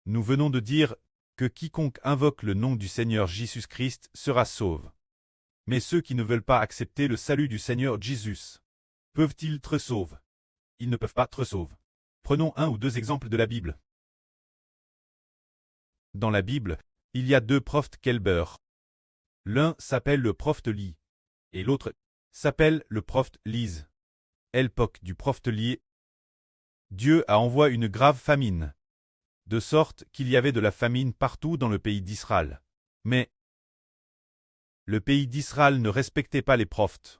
Nous venons de dire que quiconque invoque le nom du Seigneur Jésus-Christ sera sauve. Mais ceux qui ne veulent pas accepter le salut du Seigneur Jésus, peuvent-ils être sauvés? Ils ne peuvent pas être sauvés. Prenons un ou deux exemples de la Bible. Dans la Bible, il y a deux prophètes Kelber. L'un s'appelle le prophète Li, et l'autre s'appelle le prophète Lise. À l'époque du prophète Li, Dieu a envoyé une grave famine, de sorte qu'il y avait de la famine partout dans le pays d'Israël. Mais le pays d'Israël ne respectait pas les prophètes.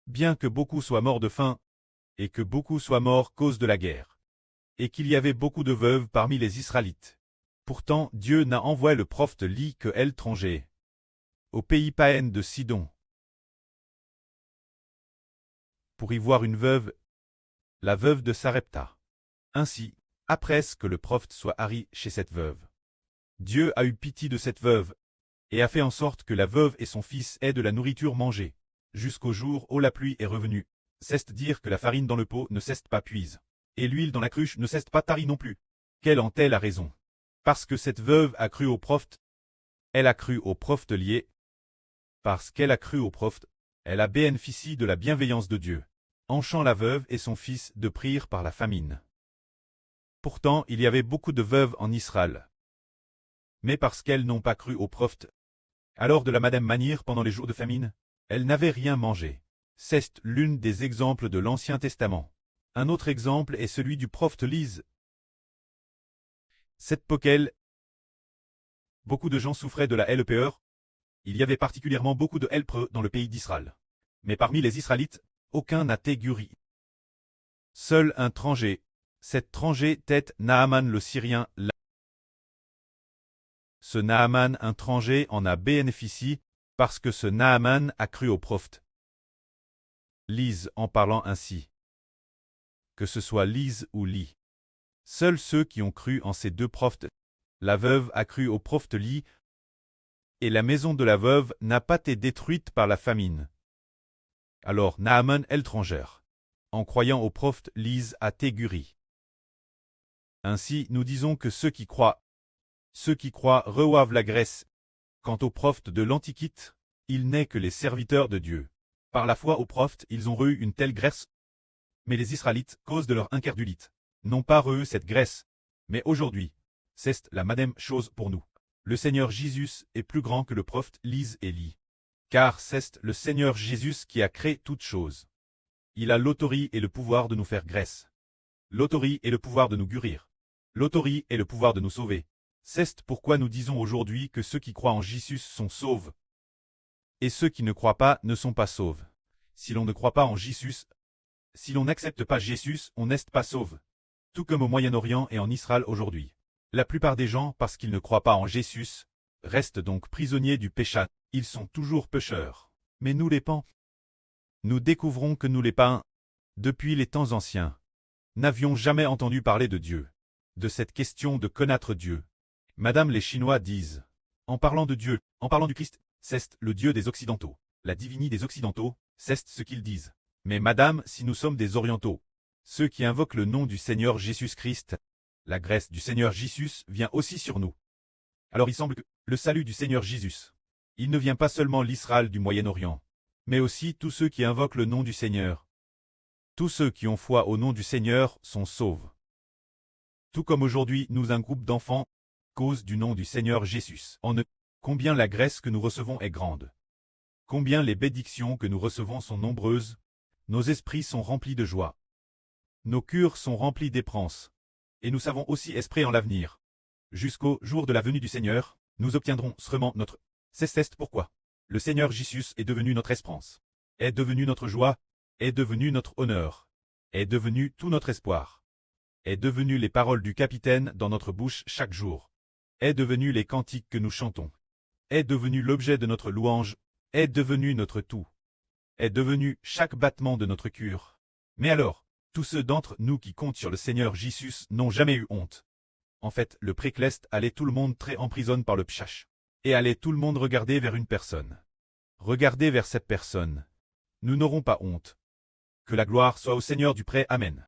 Bien que beaucoup soient morts de faim, et que beaucoup soient morts à cause de la guerre, et qu'il y avait beaucoup de veuves parmi les Israélites. Pourtant, Dieu n'a envoyé le prophète Li que l'étranger, au pays païen de Sidon, pour y voir une veuve, la veuve de Sarepta. Ainsi, après que le prophète soit arrivé chez cette veuve, Dieu a eu pitié de cette veuve, et a fait en sorte que la veuve et son fils aient de la nourriture mangée, jusqu'au jour où la pluie est revenue. C'est-à-dire que la farine dans le pot ne cesse pas puise, et l'huile dans la cruche ne cesse pas tarie non plus. Quelle en est la raison? Parce que cette veuve a cru au prophète. Elle a cru au prophète lié. Parce qu'elle a cru au prophète, elle a bénéficié de la bienveillance de Dieu, enchant la veuve et son fils de périr par la famine. Pourtant, il y avait beaucoup de veuves en Israël. Mais parce qu'elles n'ont pas cru au prophète, alors de la même manière pendant les jours de famine, elles n'avaient rien mangé. C'est l'une des exemples de l'Ancien Testament. Un autre exemple est celui du prophète Lise. Cette poquelle, beaucoup de gens souffraient de la LPR. Il y avait particulièrement beaucoup de lépreux dans le pays d'Israël. Mais parmi les Israélites, aucun n'a été guéri. Seul un étranger, cet étranger tête Naaman le Syrien. Ce Naaman étranger en a bénéficié parce que ce Naaman a cru au prophète. Lise en parlant ainsi. Que ce soit Lise ou Li. Seuls ceux qui ont cru en ces deux prophètes, la veuve a cru au prophète Li, et la maison de la veuve n'a pas été détruite par la famine. Alors Naaman l'étrangère, en croyant au prophète Lise a été guéri. Ainsi nous disons que ceux qui croient reçoivent la grâce. Quant aux prophètes de l'Antiquité, ils n'est que les serviteurs de Dieu. Par la foi aux prophètes, ils ont reçu une telle grâce. Mais les Israélites, cause de leur incrédulité, n'ont pas reçu cette grâce. Mais aujourd'hui, c'est la même chose pour nous. Le Seigneur Jésus est plus grand que le prophète Lise et Li. Car c'est le Seigneur Jésus qui a créé toutes choses. Il a l'autorité et le pouvoir de nous faire grâce. L'autorité et le pouvoir de nous guérir. L'autorité et le pouvoir de nous sauver. C'est pourquoi nous disons aujourd'hui que ceux qui croient en Jésus sont sauvés. Et ceux qui ne croient pas ne sont pas sauvés. Si l'on ne croit pas en Jésus, si l'on n'accepte pas Jésus, on n'est pas sauvé. Tout comme au Moyen-Orient et en Israël aujourd'hui. La plupart des gens, parce qu'ils ne croient pas en Jésus, restent donc prisonniers du péché. Ils sont toujours pécheurs. Mais nous les païens, nous découvrons que nous les païens, depuis les temps anciens, n'avions jamais entendu parler de Dieu. De cette question de connaître Dieu. Madame les Chinois disent, en parlant de Dieu, en parlant du Christ, c'est le Dieu des Occidentaux. La divinité des Occidentaux, c'est ce qu'ils disent. Mais madame, si nous sommes des Orientaux, ceux qui invoquent le nom du Seigneur Jésus-Christ, la grâce du Seigneur Jésus vient aussi sur nous. Alors il semble que le salut du Seigneur Jésus, il ne vient pas seulement l'Israël du Moyen-Orient, mais aussi tous ceux qui invoquent le nom du Seigneur. Tous ceux qui ont foi au nom du Seigneur sont sauvés. Tout comme aujourd'hui nous un groupe d'enfants, cause du nom du Seigneur Jésus. En eux, combien la grâce que nous recevons est grande. Combien les bénédictions que nous recevons sont nombreuses. Nos esprits sont remplis de joie. Nos cœurs sont remplis d'espérance. Et nous savons aussi espérer en l'avenir. Jusqu'au jour de la venue du Seigneur, nous obtiendrons sûrement notre. C'est pourquoi le Seigneur Jésus est devenu notre espérance, est devenu notre joie, est devenu notre honneur, est devenu tout notre espoir, est devenu les paroles du capitaine dans notre bouche chaque jour, est devenu les cantiques que nous chantons, est devenu l'objet de notre louange, est devenu notre tout, est devenu chaque battement de notre cœur. Mais alors, tous ceux d'entre nous qui comptent sur le Seigneur Jésus n'ont jamais eu honte. En fait, le précleste allait tout le monde très en prison par le pchach. Et allait tout le monde regarder vers une personne. Regardez vers cette personne. Nous n'aurons pas honte. Que la gloire soit au Seigneur du pré. Amen.